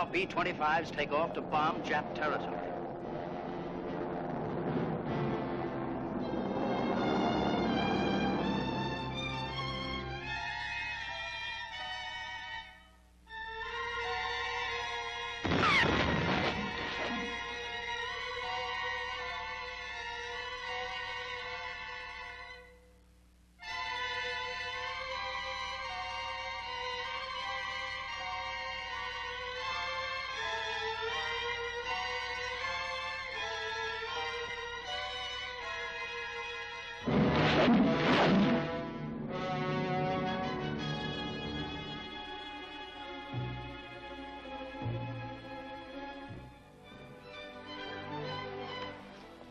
Now B-25s take off to bomb Jap territory.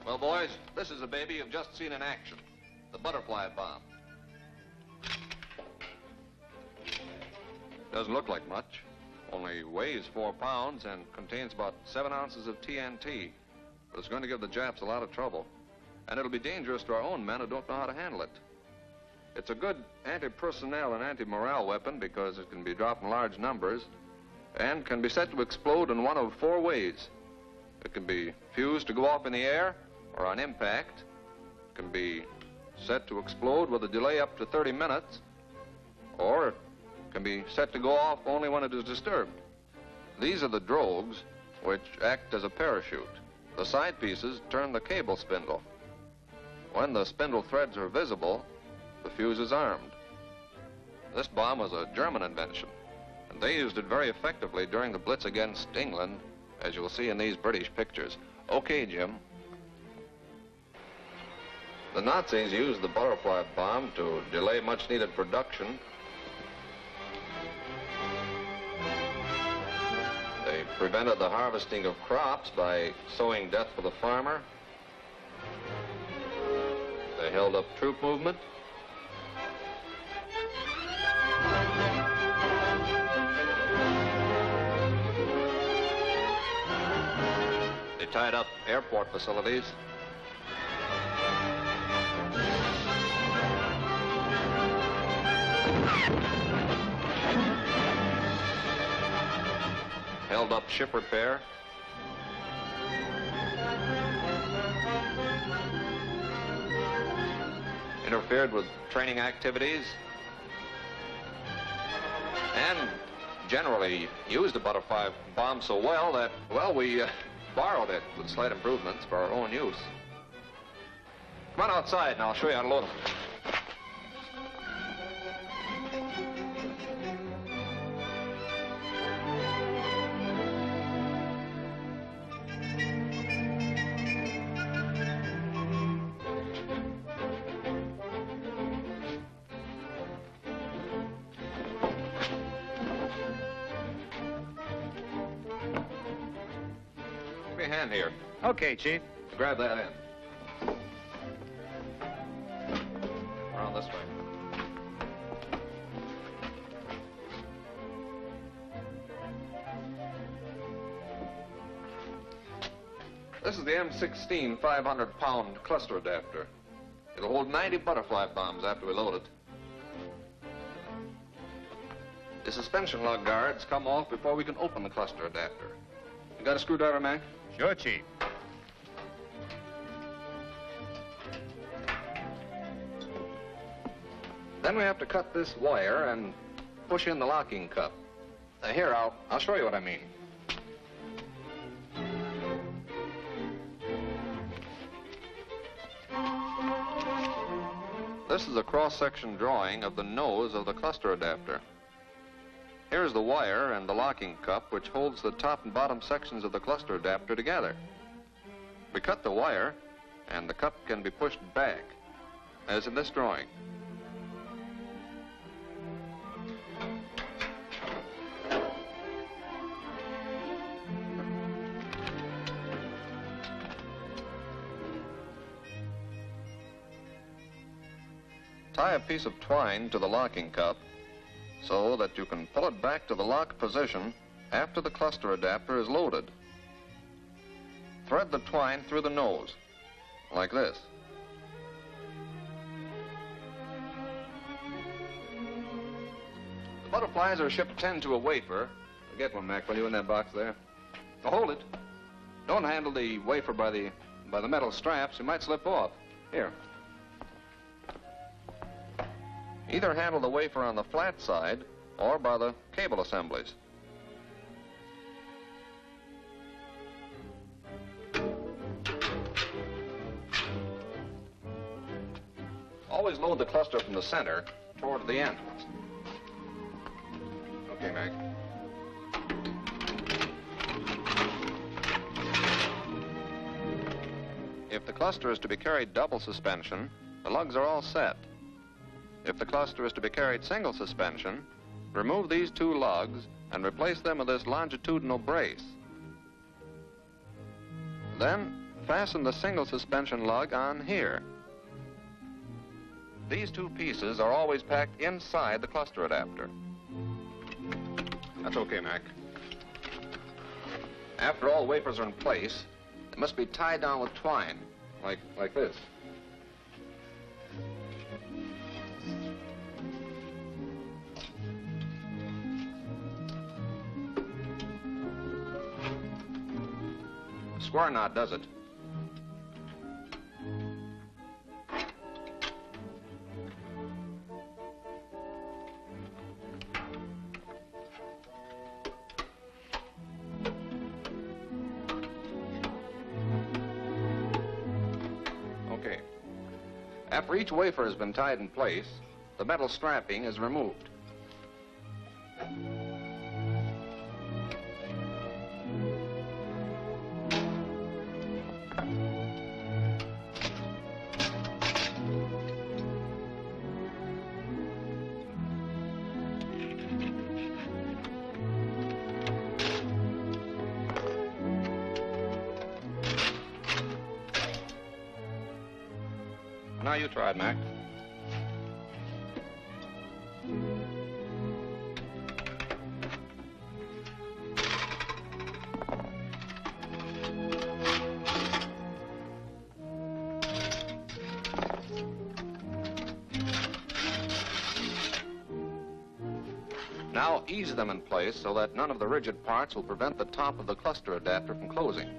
Well, boys, this is a baby you've just seen in action, the butterfly bomb. Doesn't look like much, only weighs 4 pounds and contains about 7 ounces of TNT. But it's going to give the Japs a lot of trouble, and it'll be dangerous to our own men who don't know how to handle it. It's a good anti-personnel and anti-morale weapon because it can be dropped in large numbers and can be set to explode in one of 4 ways. It can be fused to go off in the air or on impact. It can be set to explode with a delay up to 30 minutes, or it can be set to go off only when it is disturbed. These are the drogues, which act as a parachute. The side pieces turn the cable spindle. When the spindle threads are visible, the fuse is armed. This bomb was a German invention, and they used it very effectively during the Blitz against England, as you'll see in these British pictures. Okay, Jim. The Nazis used the butterfly bomb to delay much-needed production. They prevented the harvesting of crops by sowing death for the farmer. They held up troop movement. They tied up airport facilities. Held up ship repair. Interfered with training activities. And generally used the butterfly bomb so well that, well, we borrowed it with slight improvements for our own use. Come on outside and I'll show you how to load them. Hand here. Okay, Chief. Grab that end. Around this way. This is the M16 500-pound cluster adapter. It'll hold 90 butterfly bombs after we load it. The suspension lug guards come off before we can open the cluster adapter. You got a screwdriver, Mac? Sure, Chief. Then we have to cut this wire and push in the locking cup. Here, I'll show you what I mean. This is a cross-section drawing of the nose of the cluster adapter. Here's the wire and the locking cup which holds the top and bottom sections of the cluster adapter together. We cut the wire and the cup can be pushed back, as in this drawing. Tie a piece of twine to the locking cup so that you can pull it back to the lock position after the cluster adapter is loaded. Thread the twine through the nose, like this. The butterflies are shipped 10 to a wafer, Get one, Mac, will you, in that box there? Oh, hold it. Don't handle the wafer by the metal straps. You might slip off. Here. Either handle the wafer on the flat side or by the cable assemblies. Always load the cluster from the center toward the end. Okay, Mac. If the cluster is to be carried double suspension, the lugs are all set. If the cluster is to be carried single suspension, remove these two lugs and replace them with this longitudinal brace. Then fasten the single suspension lug on here. These two pieces are always packed inside the cluster adapter. That's okay, Mac. After all wafers are in place, they must be tied down with twine, like this. A square knot does it. After each wafer has been tied in place, the metal strapping is removed. Now you try it, Mac. Now ease them in place so that none of the rigid parts will prevent the top of the cluster adapter from closing.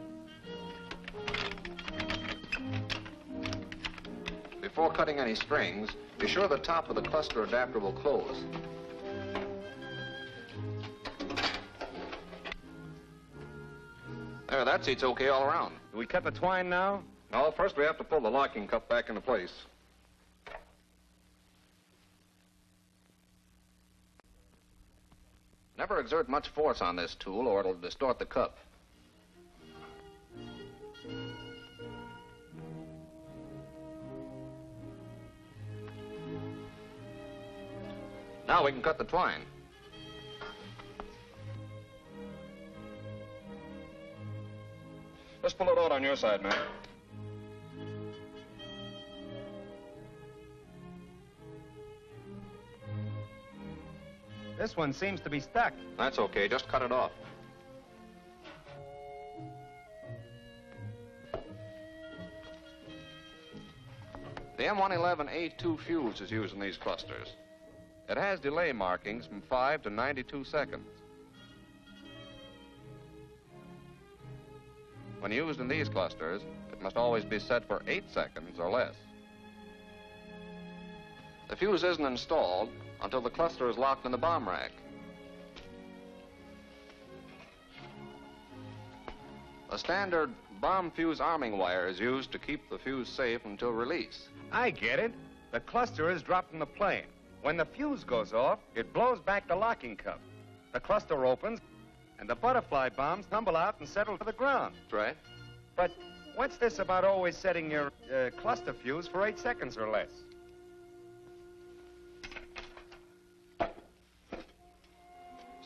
Before cutting any strings, be sure the top of the cluster adapter will close. There, that seat's okay all around. Do we cut the twine now? No, first we have to pull the locking cup back into place. Never exert much force on this tool or it'll distort the cup. Now we can cut the twine. Let's pull it out on your side, man. This one seems to be stuck. That's okay, just cut it off. The M111A2 fuse is used in these clusters. It has delay markings from 5 to 92 seconds. When used in these clusters, it must always be set for 8 seconds or less. The fuse isn't installed until the cluster is locked in the bomb rack. A standard bomb fuse arming wire is used to keep the fuse safe until release. I get it. The cluster is dropped from the plane. When the fuse goes off, it blows back the locking cup. The cluster opens, and the butterfly bombs tumble out and settle to the ground. That's right. But what's this about always setting your cluster fuse for 8 seconds or less?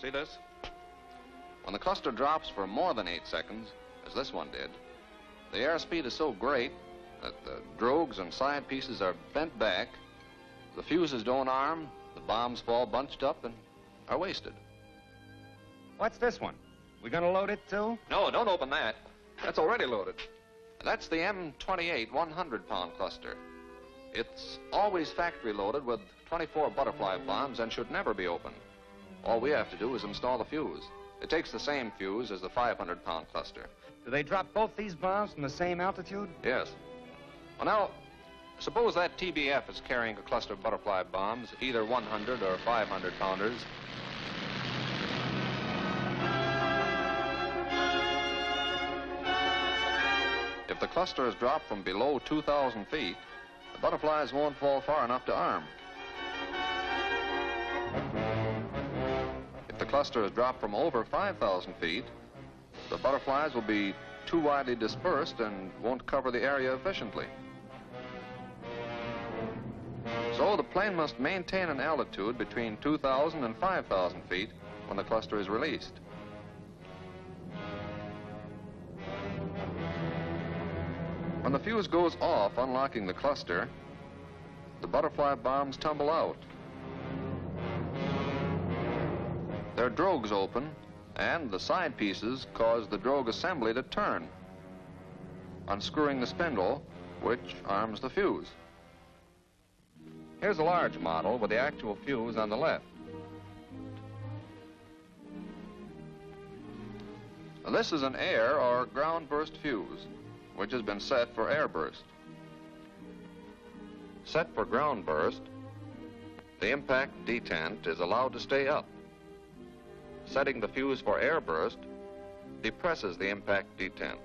See this? When the cluster drops for more than 8 seconds, as this one did, the airspeed is so great that the drogues and side pieces are bent back, the fuses don't arm, the bombs fall bunched up and are wasted. What's this one? We gonna load it too? No, don't open that. That's already loaded. That's the M28 100-pound cluster. It's always factory loaded with 24 butterfly bombs and should never be opened. All we have to do is install the fuse. It takes the same fuse as the 500-pound cluster. Do they drop both these bombs from the same altitude? Yes. Well, now, suppose that TBF is carrying a cluster of butterfly bombs, either 100 or 500-pounders. If the cluster is dropped from below 2,000 feet, the butterflies won't fall far enough to arm. If the cluster is dropped from over 5,000 feet, the butterflies will be too widely dispersed and won't cover the area efficiently. So the plane must maintain an altitude between 2,000 and 5,000 feet when the cluster is released. When the fuse goes off, unlocking the cluster, the butterfly bombs tumble out. Their drogues open, and the side pieces cause the drogue assembly to turn, unscrewing the spindle, which arms the fuse. Here's a large model with the actual fuse on the left. Now, this is an air or ground burst fuse, which has been set for air burst. Set for ground burst, the impact detent is allowed to stay up. Setting the fuse for air burst depresses the impact detent.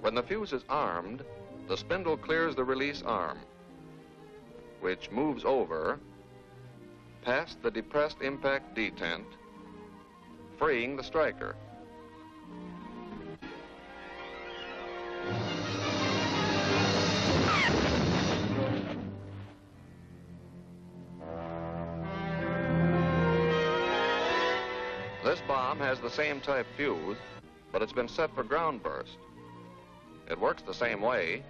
When the fuse is armed, the spindle clears the release arm, which moves over past the depressed impact detent, freeing the striker. This bomb has the same type fuse, but it's been set for ground burst. It works the same way,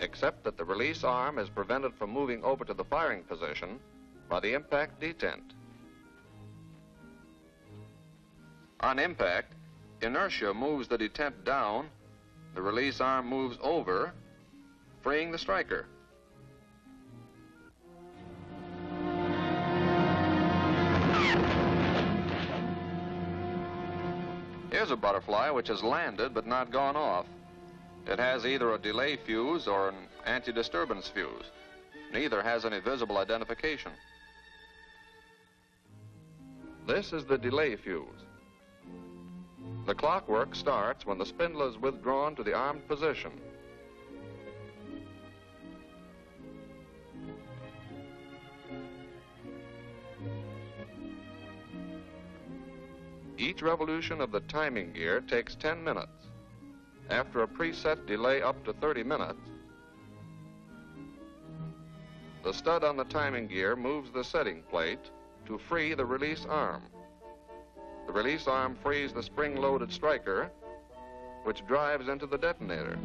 except that the release arm is prevented from moving over to the firing position by the impact detent. On impact, inertia moves the detent down, the release arm moves over, freeing the striker. Here's a butterfly which has landed but not gone off. It has either a delay fuse or an anti-disturbance fuse. Neither has any visible identification. This is the delay fuse. The clockwork starts when the spindle is withdrawn to the armed position. Each revolution of the timing gear takes 10 minutes. After a preset delay up to 30 minutes, the stud on the timing gear moves the setting plate to free the release arm. The release arm frees the spring-loaded striker, which drives into the detonator.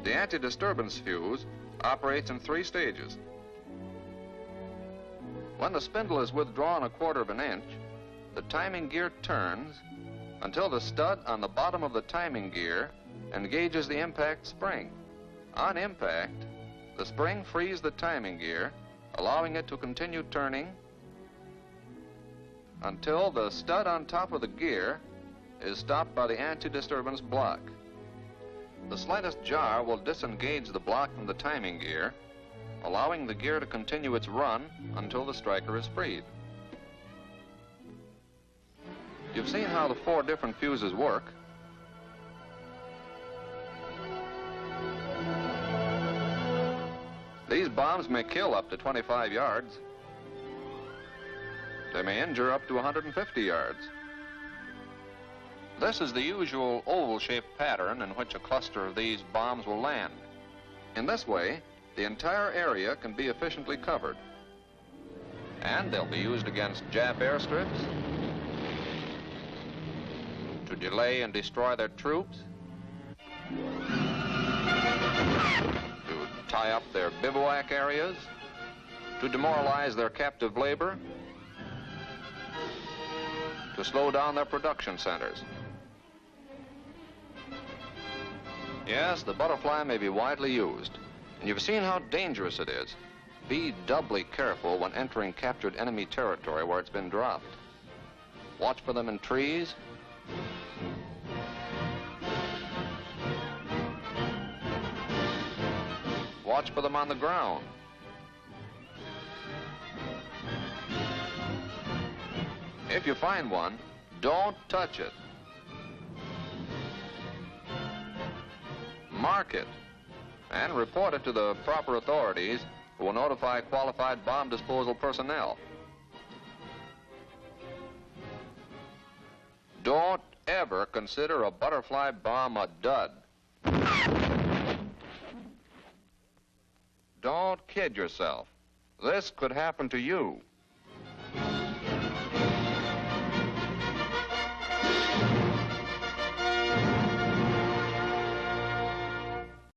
The anti-disturbance fuse operates in 3 stages. When the spindle is withdrawn 1/4 inch, the timing gear turns until the stud on the bottom of the timing gear engages the impact spring. On impact, the spring frees the timing gear, allowing it to continue turning until the stud on top of the gear is stopped by the anti-disturbance block. The slightest jar will disengage the block from the timing gear, allowing the gear to continue its run until the striker is freed. You've seen how the 4 different fuses work. These bombs may kill up to 25 yards. They may injure up to 150 yards. This is the usual oval-shaped pattern in which a cluster of these bombs will land. In this way, the entire area can be efficiently covered. And they'll be used against Jap airstrips, to delay and destroy their troops, to tie up their bivouac areas, to demoralize their captive labor, to slow down their production centers. Yes, the butterfly may be widely used, and you've seen how dangerous it is. Be doubly careful when entering captured enemy territory where it's been dropped. Watch for them in trees. Watch for them on the ground. If you find one, don't touch it. Mark it and report it to the proper authorities who will notify qualified bomb disposal personnel. Don't ever consider a butterfly bomb a dud. Don't kid yourself. This could happen to you.